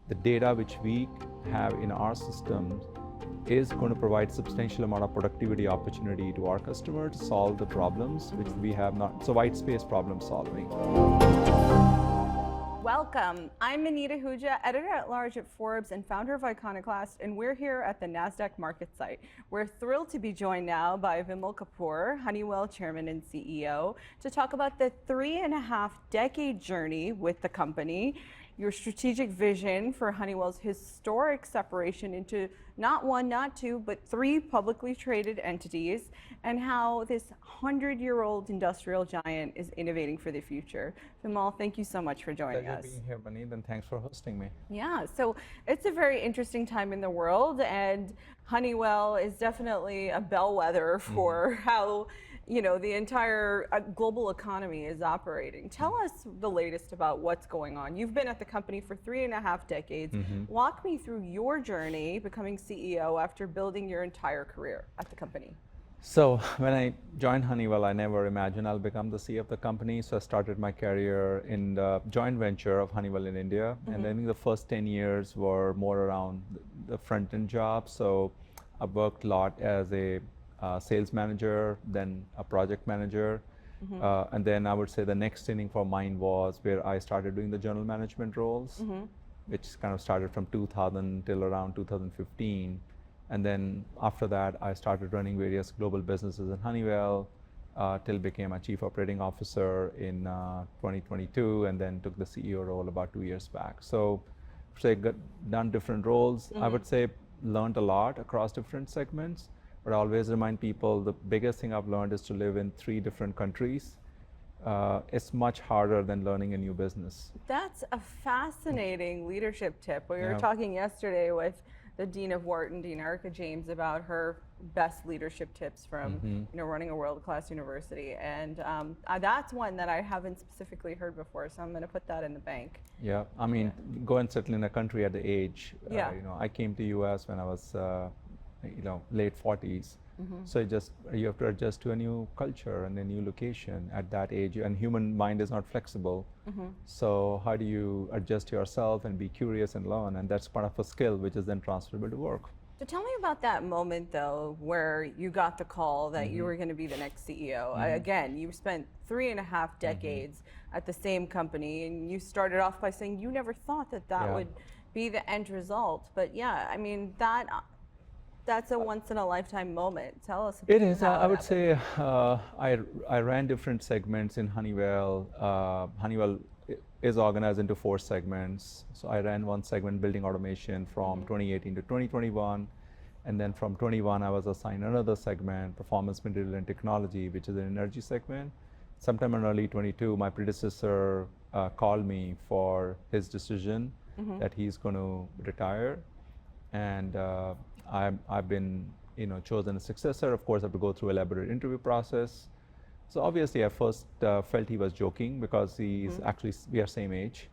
the data which we have in our systems is going to provide substantial amount of productivity opportunity to our customer to solve the problems which we have not. So white space problem solving. Welcome. I'm Maneet Ahuja, Editor-At-Large at Forbes and founder of Iconoclast, and we're here at the NASDAQ market site. We're thrilled to be joined now by Vimal Kapur, Honeywell Chairman and CEO, to talk about the 3.5-decade journey with the company, your strategic vision for Honeywell's historic separation into not one, not two, but 3 publicly traded entities, and how this 100-year-old industrial giant is innovating for the future. Vimal, thank you so much for joining us. Pleasure being here, Maneet, and thanks for hosting me. Yeah, so it's a very interesting time in the world, and Honeywell is definitely a bellwether for how the entire global economy is operating. Tell us the latest about what's going on. You've been at the company for 3.5 decades. Walk me through your journey becoming CEO after building your entire career at the company. So when I joined Honeywell, I never imagined I'll become the CEO of the company. So I started my career in the joint venture of Honeywell in India. And I think the first 10 years were more around the front-end job. So I worked a lot as a sales manager, then a project manager. And then I would say the next inning for mine was where I started doing the general management roles, which kind of started from 2000 till around 2015. And then after that, I started running various global businesses in Honeywell till became a chief operating officer in 2022, and then took the CEO role about 2 years back. So done different roles. I would say learned a lot across different segments. But I always remind people the biggest thing I've learned is to live in 3 different countries. It's much harder than learning a new business. That's a fascinating leadership tip. We were talking yesterday with the Dean of Wharton, Dean Erica James, about her best leadership tips from running a world-class university. And that's one that I haven't specifically heard before, so I'm going to put that in the bank. Yeah, I mean, go and settle in a country at the age. I came to US when I was late 40s. So you have to adjust to a new culture and a new location at that age, and human mind is not flexible. So how do you adjust yourself and be curious and learn? And that's part of a skill which is then transferable to work. So tell me about that moment, though, where you got the call that you were going to be the next CEO. Again, you spent 3.5 decades at the same company, and you started off by saying you never thought that would be the end result. But yeah, I mean, that's a once-in-a-lifetime moment. Tell us about it. It is. I would say I ran different segments in Honeywell. Honeywell is organized into 4 segments. So I ran one segment, building automation, from 2018 to 2021. And then from 21, I was assigned another segment, performance material and technology, which is an energy segment. Sometime in early 22, my predecessor called me for his decision that he's going to retire. And I've been chosen a successor. Of course, I have to go through an elaborate interview process. So obviously, I first felt he was joking because he's actually, we are same age.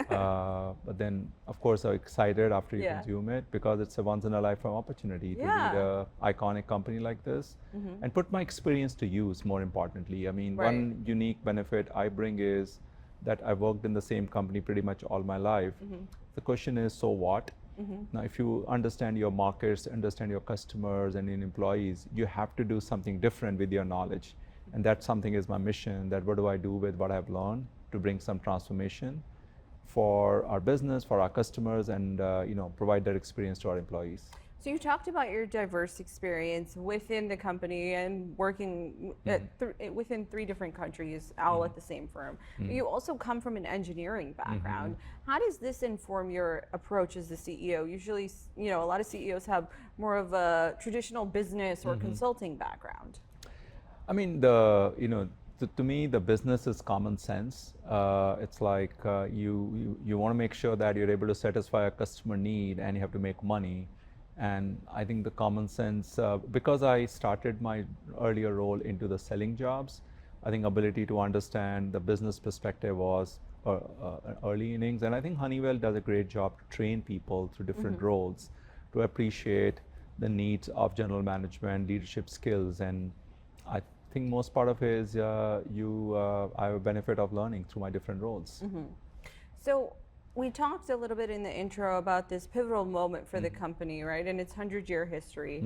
But then, of course, I'm excited after you consume it because it's a once-in-a-lifetime opportunity to lead an iconic company like this and put my experience to use, more importantly. I mean, one unique benefit I bring is that I worked in the same company pretty much all my life. The question is, so what? Now, if you understand your markets, understand your customers and your employees, you have to do something different with your knowledge. And that something is my mission, that what do I do with what I've learned to bring some transformation for our business, for our customers, and provide that experience to our employees. So you talked about your diverse experience within the company and working within 3 different countries, all at the same firm. You also come from an engineering background. How does this inform your approach as the CEO? Usually, a lot of CEOs have more of a traditional business or consulting background. I mean, to me, the business is common sense. It's like you want to make sure that you're able to satisfy a customer need, and you have to make money. And I think the common sense, because I started my earlier role into the selling jobs, I think ability to understand the business perspective was early innings. And I think Honeywell does a great job to train people through different roles to appreciate the needs of general management, leadership skills. And I think most part of it is I have a benefit of learning through my different roles. So We talked a little bit in the intro about this pivotal moment for the company, right, and its 100-year history,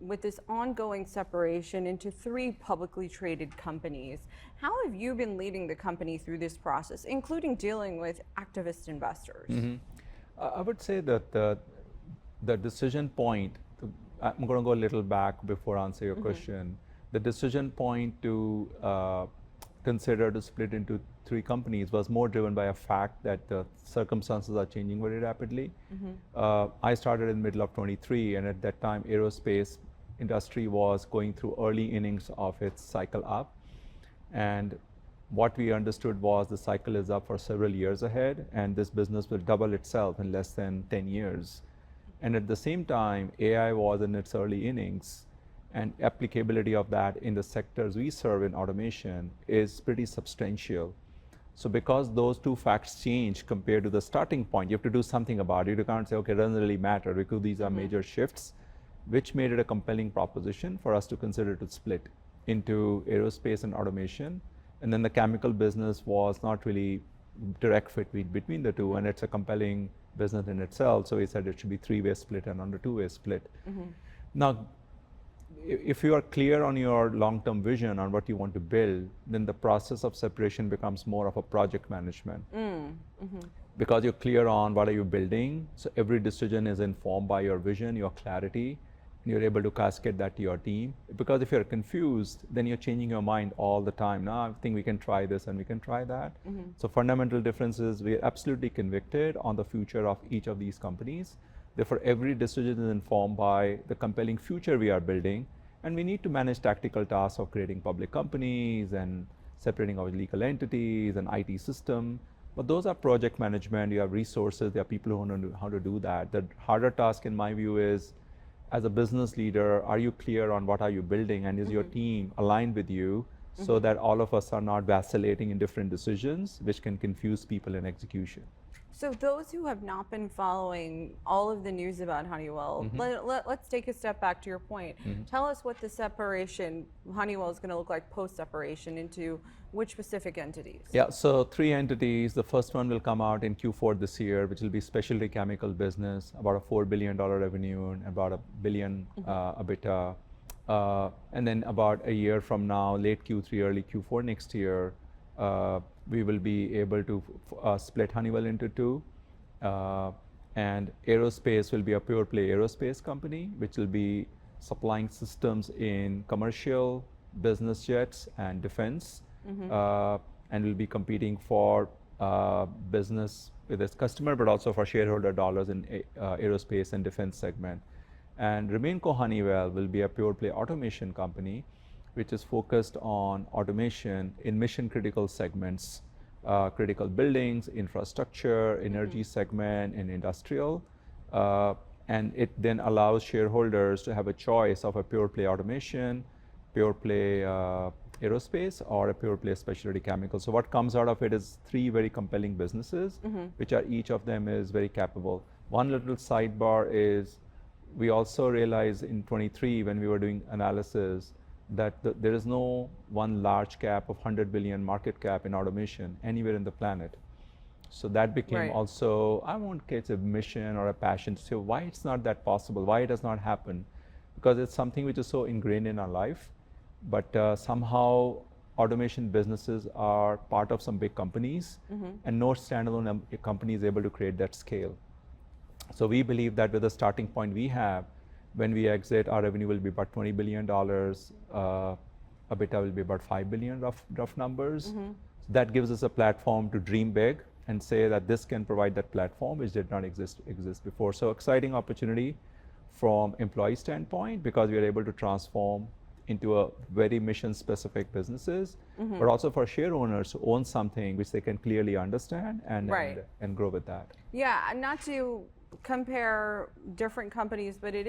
with this ongoing separation into 3 publicly traded companies. How have you been leading the company through this process, including dealing with activist investors? I would say that the decision point, I'm going to go a little back before I answer your question. The decision point to consider to split into 3 companies was more driven by a fact that the circumstances are changing very rapidly. I started in the middle of 23, and at that time, aerospace industry was going through early innings of its cycle up. And what we understood was the cycle is up for several years ahead, and this business will double itself in less than 10 years. And at the same time, AI was in its early innings, and applicability of that in the sectors we serve in automation is pretty substantial. So because those 2 facts change compared to the starting point, you have to do something about it. You can't say, okay, it doesn't really matter because these are major shifts, which made it a compelling proposition for us to consider to split into aerospace and automation. And then the chemical business was not really direct fit between the 2, and it's a compelling business in itself. So we said it should be 3-way split and not a 2-way split. Now, if you are clear on your long-term vision on what you want to build, then the process of separation becomes more of a project management. Because you're clear on what are you building, so every decision is informed by your vision, your clarity, and you're able to cascade that to your team. Because if you're confused, then you're changing your mind all the time. Now I think we can try this and we can try that. So fundamental differences, we are absolutely convicted on the future of each of these companies. Therefore, every decision is informed by the compelling future we are building, and we need to manage tactical tasks of creating public companies and separating our legal entities and IT system. But those are project management. You have resources. There are people who know how to do that. The harder task, in my view, is as a business leader, are you clear on what are you building, and is your team aligned with you so that all of us are not vacillating in different decisions, which can confuse people in execution. So those who have not been following all of the news about Honeywell, let's take a step back to your point. Tell us what the separation, Honeywell is going to look like post-separation into which specific entities? Yeah, so 3 entities. The first one will come out in Q4 this year, which will be specialty chemical business, about a $4 billion revenue and about $1 billion EBITDA. And then about a year from now, late Q3, early Q4 next year, we will be able to split Honeywell into 2. And aerospace will be a pure play aerospace company, which will be supplying systems in commercial, business jets, and defense. And will be competing for business with its customer, but also for shareholder dollars in aerospace and defense segment. And RemainCo Honeywell will be a pure play automation company, which is focused on automation in mission critical segments, critical buildings, infrastructure, energy segment, and industrial. And it then allows shareholders to have a choice of a pure play automation, pure play aerospace, or a pure play specialty chemical. So what comes out of it is 3 very compelling businesses, which are each of them is very capable. One little sidebar is we also realized in 23 when we were doing analysis that there is no one large cap of 100 billion market cap in automation anywhere in the planet. So that became also, I won't say it's a mission or a passion to say why it's not that possible, why it has not happened, because it's something which is so ingrained in our life. But somehow automation businesses are part of some big companies, and no standalone company is able to create that scale. So we believe that with the starting point we have, when we exit, our revenue will be about $20 billion, EBITDA will be about $5 billion, rough numbers. So that gives us a platform to dream big and say that this can provide that platform which did not exist before. So exciting opportunity from employee standpoint, because we are able to transform into a very mission specific businesses, but also for share owners to own something which they can clearly understand and grow with that. Yeah, not to compare different companies, but it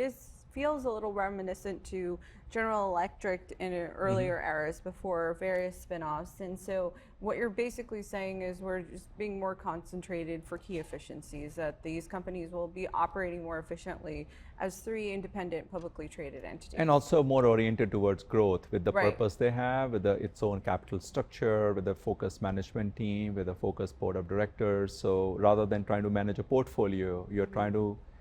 feels a little reminiscent to General Electric in earlier eras before various spin-offs. And so what you're basically saying is we're just being more concentrated for key efficiencies, that these companies will be operating more efficiently as three independent publicly traded entities. And also more oriented towards growth with the Right. purpose they have, with its own capital structure, with a focused management team, with a focused board of directors. So rather than trying to manage a portfolio,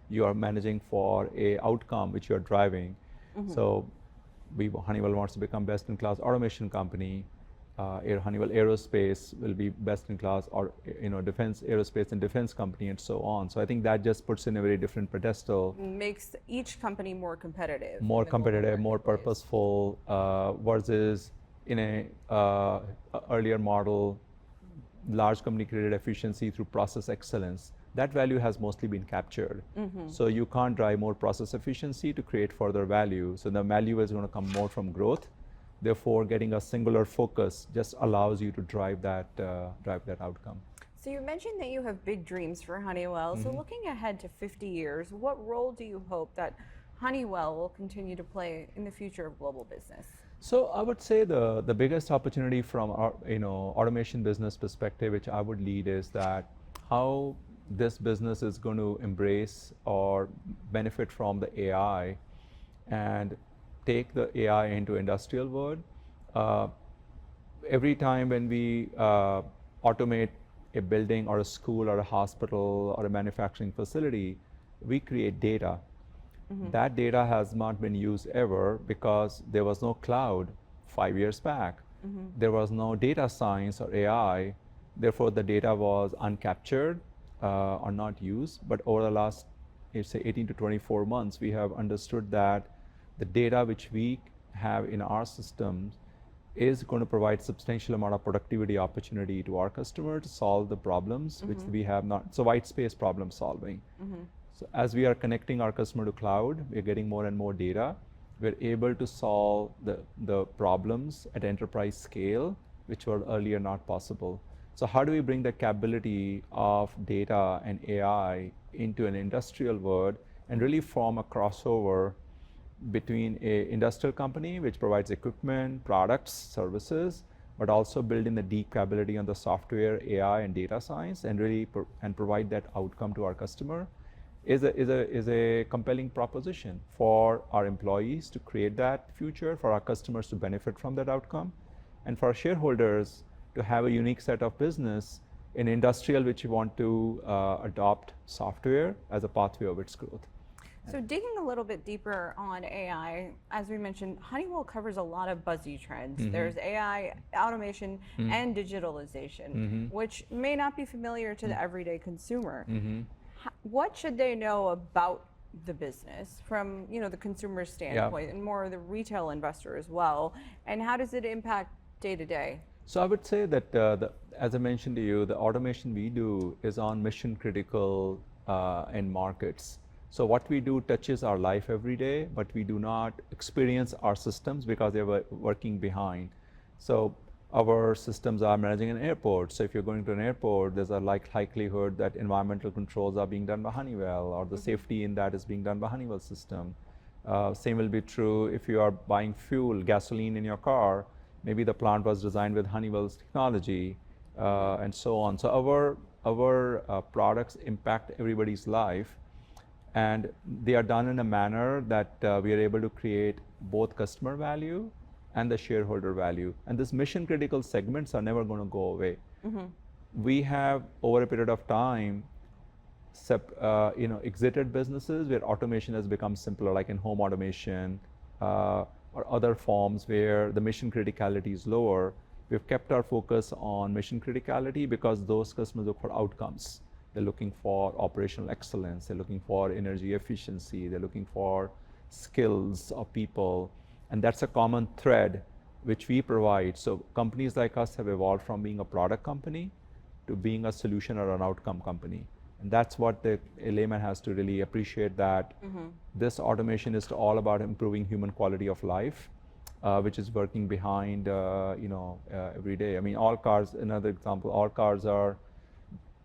you are managing for a outcome which you're driving. So Honeywell wants to become best-in-class automation company. Honeywell Aerospace will be best-in-class, or defense aerospace and defense company, and so on. So I think that just puts in a very different pedestal. Makes each company more competitive. More in the global competitive, more marketplace. purposeful, versus in a earlier model, large company created efficiency through process excellence. That value has mostly been captured. So you can't drive more process efficiency to create further value. So the value is going to come more from growth. Therefore, getting a singular focus just allows you to drive that outcome. So you mentioned that you have big dreams for Honeywell. So looking ahead to 50 years, what role do you hope that Honeywell will continue to play in the future of global business? So I would say the biggest opportunity from our automation business perspective, which I would lead, is that how this business is going to embrace or benefit from the AI and take the AI into industrial world. Every time when we automate a building or a school or a hospital or a manufacturing facility, we create data. That data has not been used ever because there was no cloud 5 years back. There was no data science or AI. Therefore, the data was uncaptured or not used. But over the last, say, 18 to 24 months, we have understood that the data which we have in our systems is going to provide substantial amount of productivity opportunity to our customer to solve the problems which we have not. So white space problem solving. So as we are connecting our customer to cloud, we're getting more and more data. We're able to solve the problems at enterprise scale, which were earlier not possible. So how do we bring the capability of data and AI into an industrial world and really form a crossover between an industrial company, which provides equipment, products, services, but also building the deep capability on the software, AI, and data science, and really provide that outcome to our customer, is a compelling proposition for our employees to create that future, for our customers to benefit from that outcome, and for our shareholders to have a unique set of business in industrial which we want to adopt software as a pathway of its growth. So digging a little bit deeper on AI, as we mentioned, Honeywell covers a lot of buzzy trends. There's AI, automation, and digitalization, which may not be familiar to the everyday consumer. What should they know about the business from the consumer standpoint and more the retail investor as well? And how does it impact day to day? So I would say that, as I mentioned to you, the automation we do is on mission critical end markets. So what we do touches our life every day, but we do not experience our systems because they were working behind. So our systems are managing an airport. So if you're going to an airport, there's a likelihood that environmental controls are being done by Honeywell, or the safety in that is being done by Honeywell system. Same will be true if you are buying fuel, gasoline in your car. Maybe the plant was designed with Honeywell's technology, and so on. So our products impact everybody's life, and they are done in a manner that we are able to create both customer value and the shareholder value. And these mission critical segments are never going to go away. We have, over a period of time, exited businesses where automation has become simpler, like in home automation, or other forms where the mission criticality is lower. We've kept our focus on mission criticality because those customers look for outcomes. They're looking for operational excellence. They're looking for energy efficiency. They're looking for skills of people. And that's a common thread which we provide. So companies like us have evolved from being a product company to being a solution or an outcome company. And that's what a layman has to really appreciate, that this automation is all about improving human quality of life, which is working behind every day. I mean, all cars, another example, all cars are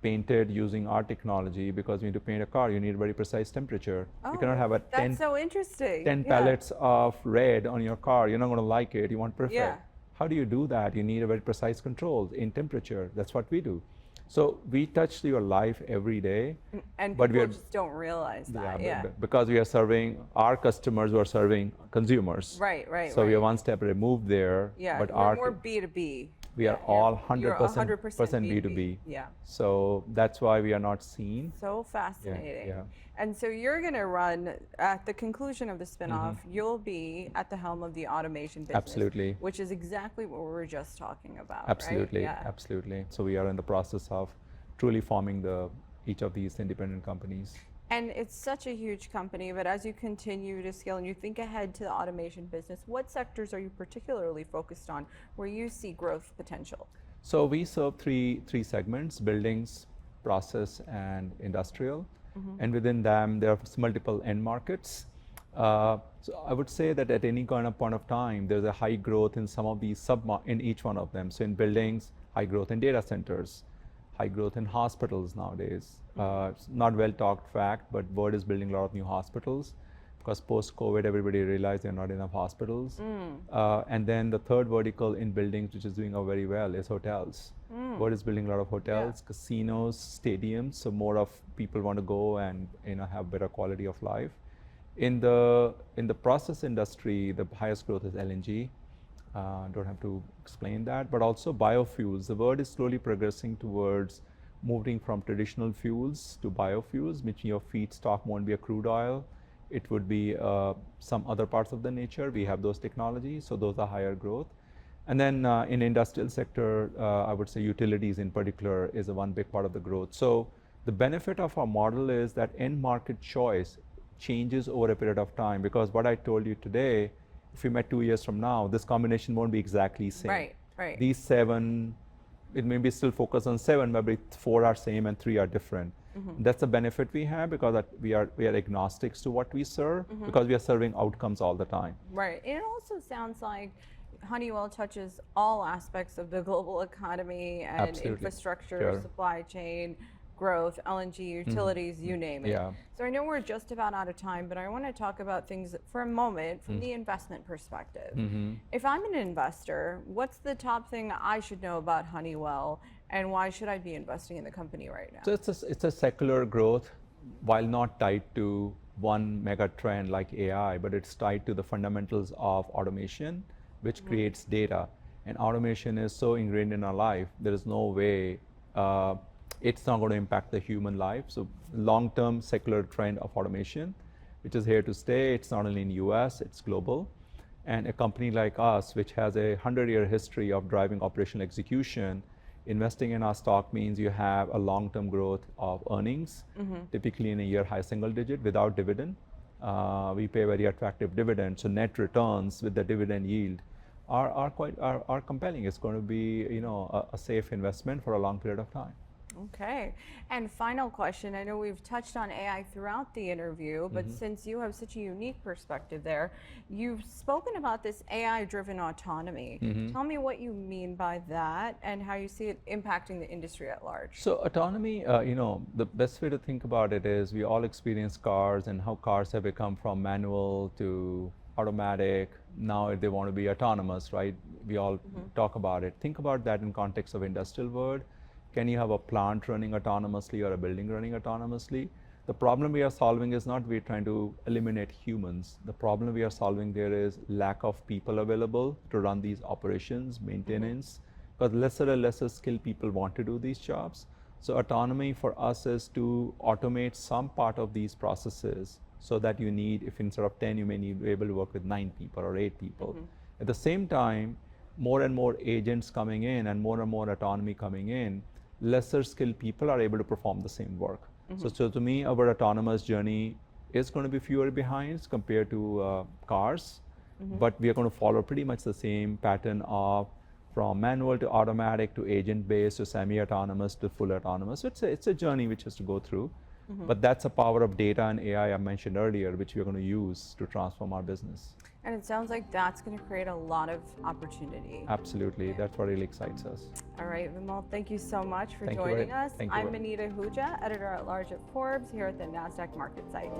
painted using our technology, because when you paint a car, you need a very precise temperature. You cannot have a That's so interesting. 10 palettes of red on your car. You're not going to like it. You want perfect. Yeah. How do you do that? You need a very precise control in temperature. That's what we do. So we touch your life every day. And but people just don't realize that. Yeah. Because we are serving our customers who are serving consumers. Right. So we are one step removed there. Yeah. But we're more B2B. We are all 100% B2B. B2B. Yeah. So that's why we are not seen. So fascinating. Yeah. And so you're going to run, at the conclusion of the spinoff, you'll be at the helm of the automation business. Absolutely. Which is exactly what we were just talking about. Absolutely. Right? Yeah. Absolutely. So we are in the process of truly forming each of these independent companies. And it's such a huge company, but as you continue to scale and you think ahead to the automation business, what sectors are you particularly focused on where you see growth potential? So we serve three segments: buildings, process, and industrial. And within them, there are multiple end markets. So I would say that at any kind of point of time, there's a high growth in some of these in each one of them. So in buildings, high growth in data centers, high growth in hospitals nowadays. It's not well talked fact, but word is building a lot of new hospitals, because post-COVID, everybody realized there are not enough hospitals. And then the third vertical in buildings, which is doing very well, is hotels. Word is building a lot of hotels, casinos, stadiums. So more of people want to go and have better quality of life. In the process industry, the highest growth is LNG. Don't have to explain that, but also biofuels. The world is slowly progressing towards moving from traditional fuels to biofuels, which your feedstock won't be a crude oil. It would be some other parts of the nature. We have those technologies, so those are higher growth. And then in industrial sector, I would say utilities in particular is a one big part of the growth. So the benefit of our model is that end market choice changes over a period of time, because what I told you today, if we met 2 years from now, this combination won't be exactly same. Right. These 7, it may be still focused on 7, maybe 4 are same and 3 are different. That's the benefit we have, because we are agnostics to what we serve, because we are serving outcomes all the time. Right. And it also sounds like Honeywell touches all aspects of the global economy and Absolutely. infrastructure, supply chain, growth, LNG, utilities, you name it. Yeah. So I know we're just about out of time, but I want to talk about things for a moment from the investment perspective. If I'm an investor, what's the top thing I should know about Honeywell, and why should I be investing in the company right now? So it's a secular growth, while not tied to one mega trend like AI, but it's tied to the fundamentals of automation, which creates data. And automation is so ingrained in our life, there is no way it's not going to impact the human life. So long-term secular trend of automation, which is here to stay. It's not only in the US, it's global. And a company like us, which has a 100-year history of driving operational execution, investing in our stock means you have a long-term growth of earnings, typically in a year high single digit without dividend. We pay very attractive dividends, so net returns with the dividend yield are compelling. It's going to be a safe investment for a long period of time. Okay. And final question, I know we've touched on AI throughout the interview, but since you have such a unique perspective there, you've spoken about this AI-driven autonomy. Tell me what you mean by that and how you see it impacting the industry at large. So autonomy, the best way to think about it is we all experience cars and how cars have become from manual to automatic. Now they want to be autonomous, right? We all talk about it. Think about that in context of industrial world. Can you have a plant running autonomously or a building running autonomously? The problem we are solving is not we're trying to eliminate humans. The problem we are solving there is lack of people available to run these operations, maintenance, because lesser and lesser skilled people want to do these jobs. So autonomy for us is to automate some part of these processes, so that you need, if instead of 10, you may be able to work with 9 people or 8 people. At the same time, more and more agents coming in and more autonomy coming in, lesser skilled people are able to perform the same work. So to me, our autonomous journey is going to be fewer behinds compared to cars, but we are going to follow pretty much the same pattern of from manual to automatic to agent-based to semi-autonomous to full autonomous. So it's a journey which has to go through. But that's the power of data and AI I mentioned earlier, which we're going to use to transform our business. And it sounds like that's going to create a lot of opportunity. Absolutely. That's what really excites us. All right, Vimal, thank you so much for Thank you joining very- us. thank you I'm very- Maneet Ahuja, Editor-At-Large at Forbes, here at the NASDAQ Market Site.